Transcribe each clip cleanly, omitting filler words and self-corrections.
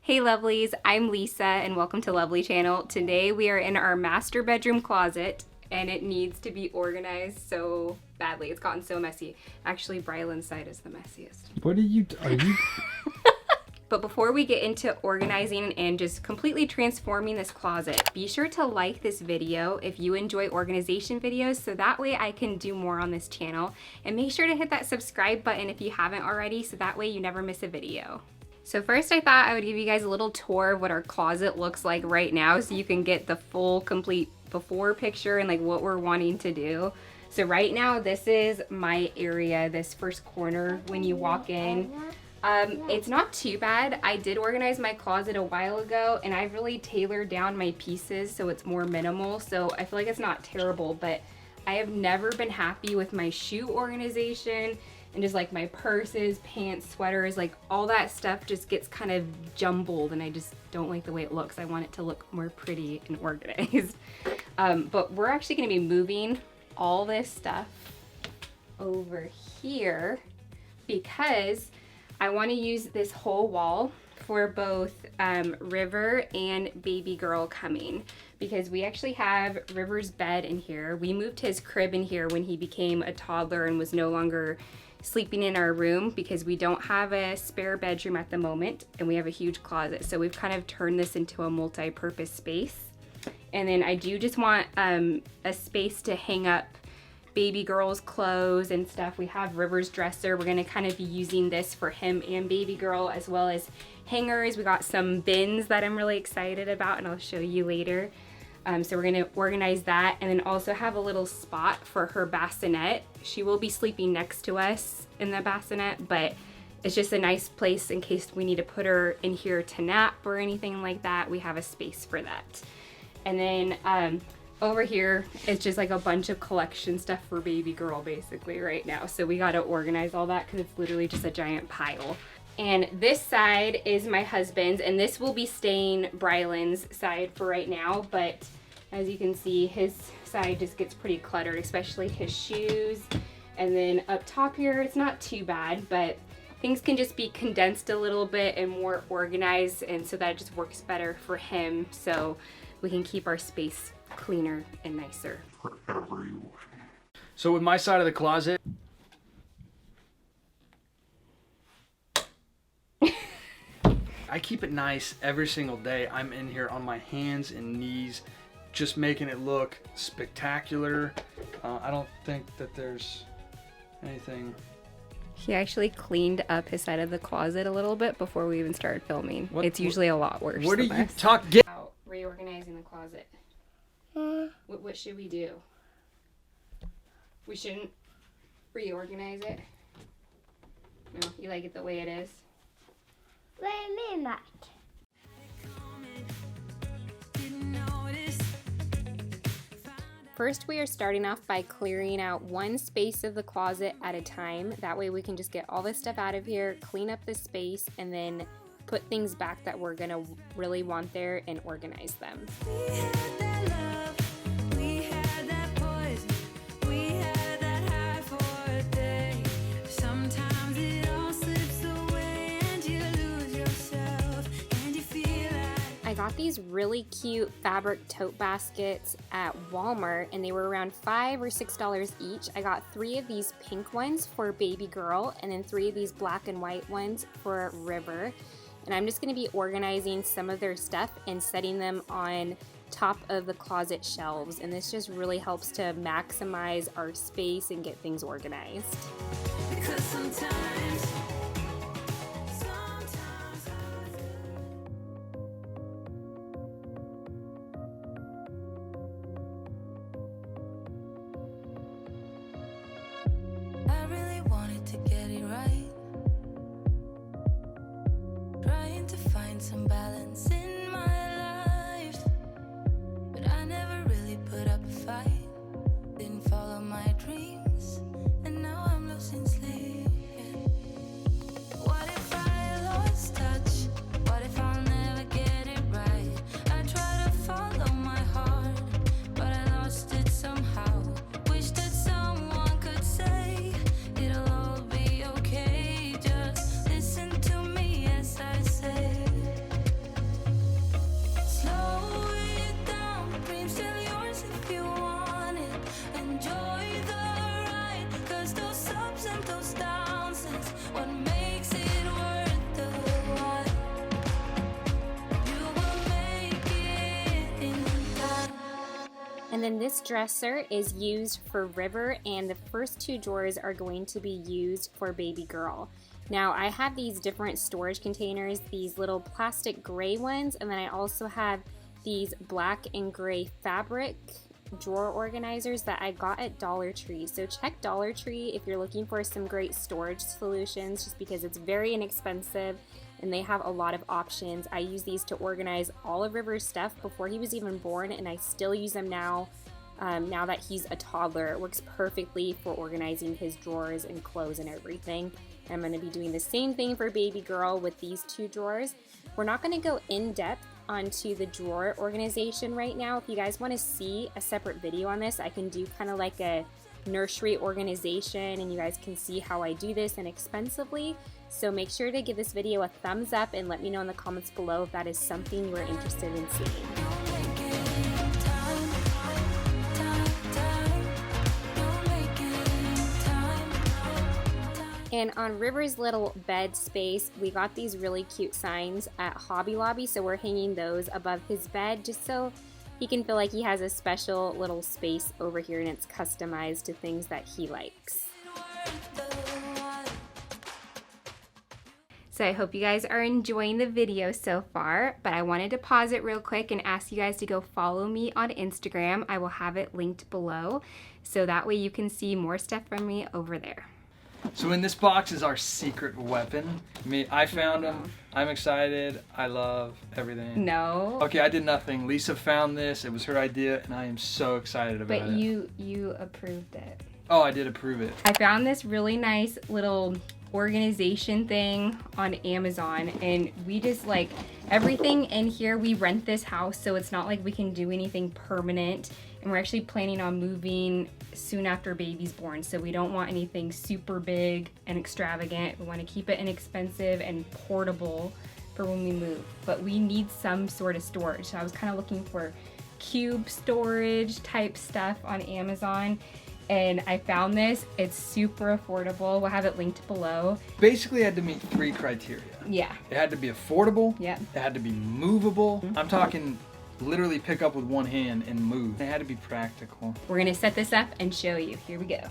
Hey lovelies, I'm Lisa and welcome to Lovely Channel. Today we are in our master bedroom closet and it needs to be organized so badly. It's gotten so messy. Actually, Brylan's side is the messiest. What are you? But before we get into organizing and just completely transforming this closet, be sure to like this video if you enjoy organization videos so that way I can do more on this channel. And make sure to hit that subscribe button if you haven't already so that way you never miss a video. So first I thought I would give you guys a little tour of what our closet looks like right now so you can get the full complete before picture and like what we're wanting to do. So right now this is my area, this first corner when you walk in. It's not too bad. I did organize my closet a while ago and I've really tailored down my pieces so it's more minimal. So I feel like it's not terrible, but I have never been happy with my shoe organization and just like my purses, pants, sweaters, like all that stuff just gets kind of jumbled and I just don't like the way it looks. I want it to look more pretty and organized. But we're actually gonna be moving all this stuff over here because I want to use this whole wall for both River and baby girl coming because we actually have River's bed in here. We moved his crib in here when he became a toddler and was no longer sleeping in our room because we don't have a spare bedroom at the moment and we have a huge closet. So we've kind of turned this into a multi-purpose space. And then I do just want a space to hang up baby girl's clothes and stuff. We have River's dresser. We're gonna kind of be using this for him and baby girl as well as hangers. We got some bins that I'm really excited about and I'll show you later. So we're gonna organize that and then also have a little spot for her bassinet. She will be sleeping next to us in the bassinet, but it's just a nice place in case we need to put her in here to nap or anything like that. We have a space for that. And then over here, it's just like a bunch of collection stuff for baby girl basically right now. So we gotta organize all that because it's literally just a giant pile. And this side is my husband's and this will be staying Brylan's side for right now. But as you can see, his side just gets pretty cluttered, especially his shoes. And then up top here, it's not too bad, but things can just be condensed a little bit and more organized. And so that just works better for him. So we can keep our space cleaner and nicer. So with my side of the closet, I keep it nice every single day. I'm in here on my hands and knees, just making it look spectacular. I don't think that there's anything. He actually cleaned up his side of the closet a little bit before we even started filming. It's usually a lot worse. What are you talking? Reorganizing the closet. What should we do? We shouldn't reorganize it? No, you like it the way it is? What do you mean that? First, we are starting off by clearing out one space of the closet at a time. That way we can just get all this stuff out of here, clean up the space, and then put things back that we're gonna really want there and organize them. I got these really cute fabric tote baskets at Walmart and they were around $5 or $6 each. I got 3 of these pink ones for baby girl and then 3 of these black and white ones for River. And I'm just going to be organizing some of their stuff and setting them on top of the closet shelves. And this just really helps to maximize our space and get things organized. Because sometimes I really wanted to get it right. Trying to find some balance in my life, but I never really put up a fight. Didn't follow my dreams, and now I'm losing sleep. What if I lost touch? What if I'll never get it right? I try to follow my heart, but I lost it somehow. Wish that someone could say it'll all be okay. Just listen to me as I say And then this dresser is used for River, and the first 2 drawers are going to be used for baby girl. Now I have these different storage containers, these little plastic gray ones, and then I also have these black and gray fabric drawer organizers that I got at Dollar Tree. So check Dollar Tree if you're looking for some great storage solutions, just because it's very inexpensive and they have a lot of options. I use these to organize all of River's stuff before he was even born, and I still use them now. Now that he's a toddler, it works perfectly for organizing his drawers and clothes and everything. I'm going to be doing the same thing for baby girl with these 2 drawers. We're not going to go in depth onto the drawer organization right now. If you guys want to see a separate video on this, I can do kind of like a nursery organization, and you guys can see how I do this inexpensively. So make sure to give this video a thumbs up and let me know in the comments below if that is something you're interested in seeing. And on River's little bed space, we got these really cute signs at Hobby Lobby, so we're hanging those above his bed just so he can feel like he has a special little space over here and it's customized to things that he likes. So I hope you guys are enjoying the video so far, but I wanted to pause it real quick and ask you guys to go follow me on Instagram. I will have it linked below, so that way you can see more stuff from me over there. So in this box is our secret weapon. I found them. I'm excited. I love everything. No. Okay, I did nothing. Lisa found this. It was her idea, and I am so excited about it. But you approved it. Oh, I did approve it. I found this really nice little organization thing on Amazon, and we just like everything in here. We rent this house, so it's not like we can do anything permanent, and we're actually planning on moving soon after baby's born, so we don't want anything super big and extravagant. We want to keep it inexpensive and portable for when we move, but we need some sort of storage. So I was kind of looking for cube storage type stuff on Amazon, and I found this. It's super affordable. We'll have it linked below. Basically, it had to meet 3 criteria. Yeah. It had to be affordable. Yeah. It had to be movable. I'm talking literally pick up with one hand and move. It had to be practical. We're gonna set this up and show you. Here we go.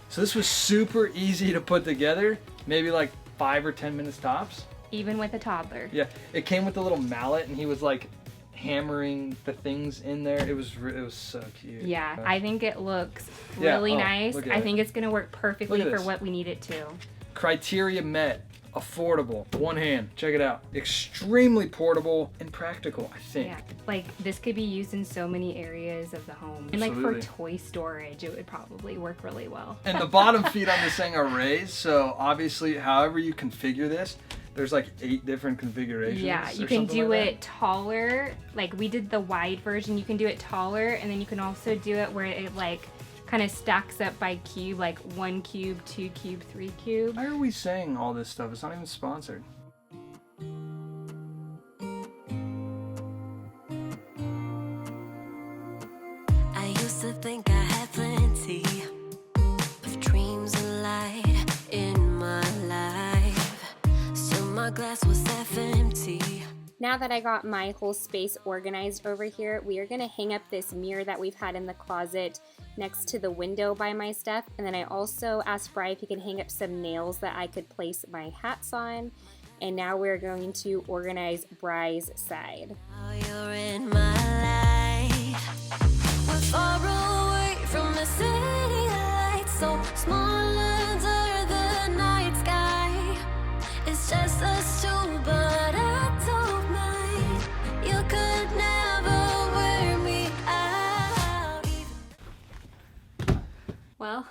So this was super easy to put together. Maybe like 5 or 10 minutes tops. Even with a toddler. Yeah, it came with a little mallet, and he was like hammering the things in there. It was so cute. Yeah, I think it looks really nice. I think it's gonna work perfectly for what we need it to. Criteria met. Affordable, one hand, check it out. Extremely portable and practical, I think. Yeah, like this could be used in so many areas of the home. And like for toy storage, it would probably work really well. And the bottom feet on this thing are raised, so obviously however you configure this, there's like 8 different configurations. Yeah, you can do it taller. Like we did the wide version, you can do it taller, and then you can also do it where it like kind of stacks up by cube, like 1 cube, 2 cube, 3 cube. Why are we saying all this stuff? It's not even sponsored. I used to think I had plenty of dreams and light in my life. Still my glass was half empty. Now that I got my whole space organized over here, we are gonna hang up this mirror that we've had in the closet next to the window by my stuff. And then I also asked Bri if he can hang up some nails that I could place my hats on. And now we're going to organize Bri's side. Now you're in my life. We're far away from the city lights, so small under the night sky. It's just us 2, but I don't mind. You could never wear me out. Well,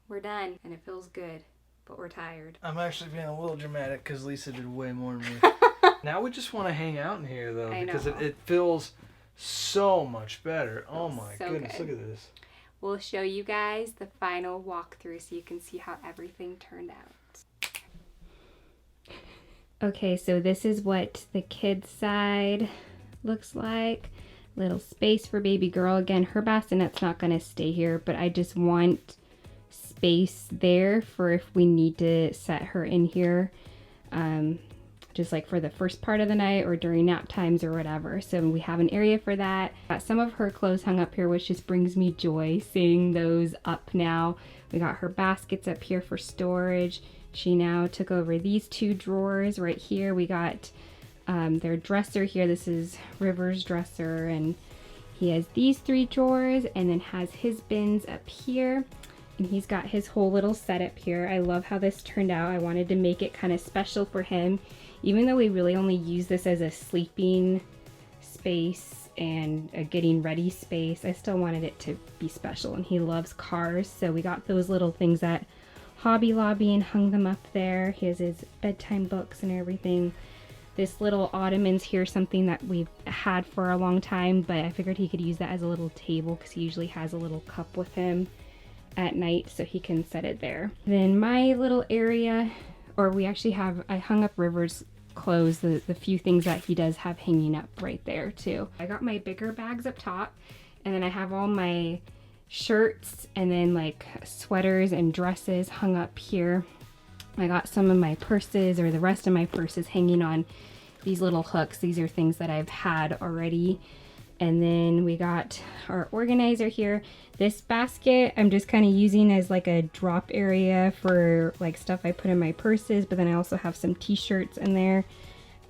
we're done, and it feels good, but we're tired. I'm actually being a little dramatic because Lisa did way more than me. Now we just want to hang out in here though, because it feels so much better. Oh my goodness, look at this. We'll show you guys the final walkthrough so you can see how everything turned out. Okay, so this is what the kids' side looks like. Little space for baby girl. Again, her bassinet's not going to stay here, but I just want space there for if we need to set her in here. just like for the first part of the night or during nap times or whatever. So we have an area for that. Got some of her clothes hung up here, which just brings me joy seeing those up now. We got her baskets up here for storage. She now took over these 2 drawers right here. We got their dresser here. This is River's dresser, and he has these 3 drawers and then has his bins up here. And he's got his whole little setup here. I love how this turned out. I wanted to make it kind of special for him. Even though we really only use this as a sleeping space and a getting ready space, I still wanted it to be special. And he loves cars, so we got those little things at Hobby Lobby and hung them up there. He has his bedtime books and everything. This little ottoman's here, something that we've had for a long time, but I figured he could use that as a little table because he usually has a little cup with him at night, so he can set it there. Then my little area, or we actually have, I hung up River's clothes, the few things that he does have hanging up right there too. I got my bigger bags up top, and then I have all my shirts and then like sweaters and dresses hung up here. I got some of my purses, or the rest of my purses, hanging on these little hooks. These are things that I've had already. And then we got our organizer here. This basket I'm just kind of using as like a drop area for like stuff I put in my purses, but then I also have some t-shirts in there,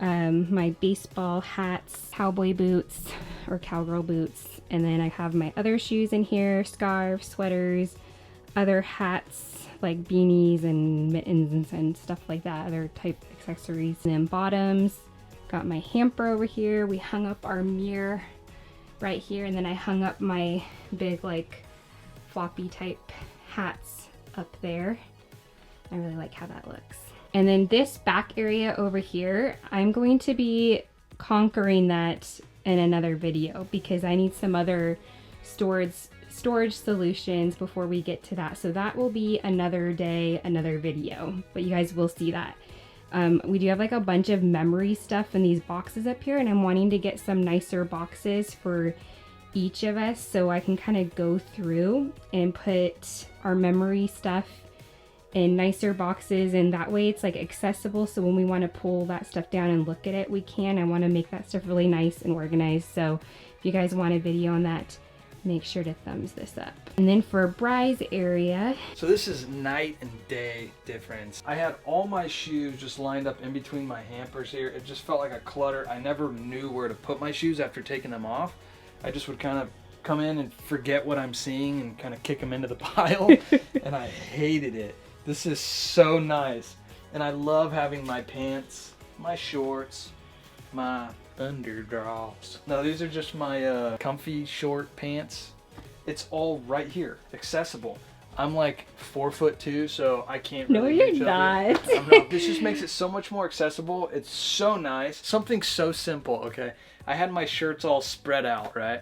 my baseball hats, cowboy boots or cowgirl boots, and then I have my other shoes in here, scarves, sweaters, other hats like beanies and mittens and stuff like that, other type accessories. And then bottoms, got my hamper over here. We hung up our mirror right here, and then I hung up my big like floppy type hats up there. I really like how that looks. And then this back area over here, I'm going to be conquering that in another video because I need some other storage solutions before we get to that. So that will be another day, another video, but you guys will see that. We do have like a bunch of memory stuff in these boxes up here, and I'm wanting to get some nicer boxes for each of us so I can kind of go through and put our memory stuff in nicer boxes, and that way it's like accessible, so when we want to pull that stuff down and look at it, we can. I want to make that stuff really nice and organized, so if you guys want a video on that, make sure to thumbs this up. And then for Bry's area, so this is night and day difference. I had all my shoes just lined up in between my hampers here. It just felt like a clutter. I never knew where to put my shoes after taking them off. I just would kind of come in and forget what I'm seeing and kind of kick them into the pile, and I hated it. This is so nice, and I love having my pants, my shorts, my underdrawers. No, these are just my comfy short pants. It's all right here, accessible. I'm like 4'2", so I can't really reach up here. I'm not. This just makes it so much more accessible. It's so nice. Something so simple, okay? I had my shirts all spread out, right?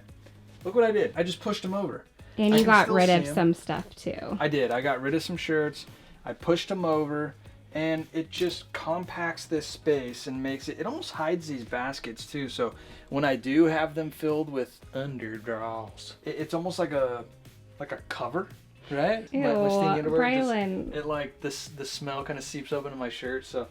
Look what I did. I just pushed them over. And you got rid of some stuff too. I did. I got rid of some shirts. I pushed them over, and it just compacts this space and makes it, it almost hides these baskets too. So when I do have them filled with underdrawers, it's almost like a cover, right? Ew, Brylan. It like the smell kind of seeps up into my shirt. So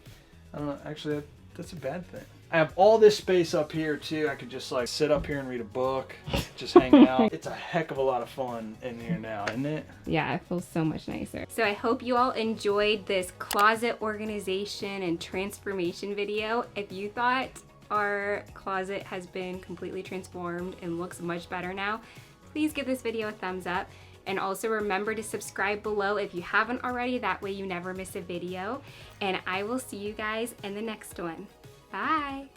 I don't know. Actually, that's a bad thing. I have all this space up here too. I could just like sit up here and read a book, just hang out. It's a heck of a lot of fun in here now, isn't it? Yeah, it feels so much nicer. So I hope you all enjoyed this closet organization and transformation video. If you thought our closet has been completely transformed and looks much better now, please give this video a thumbs up. And also remember to subscribe below if you haven't already. That way you never miss a video. And I will see you guys in the next one. Bye.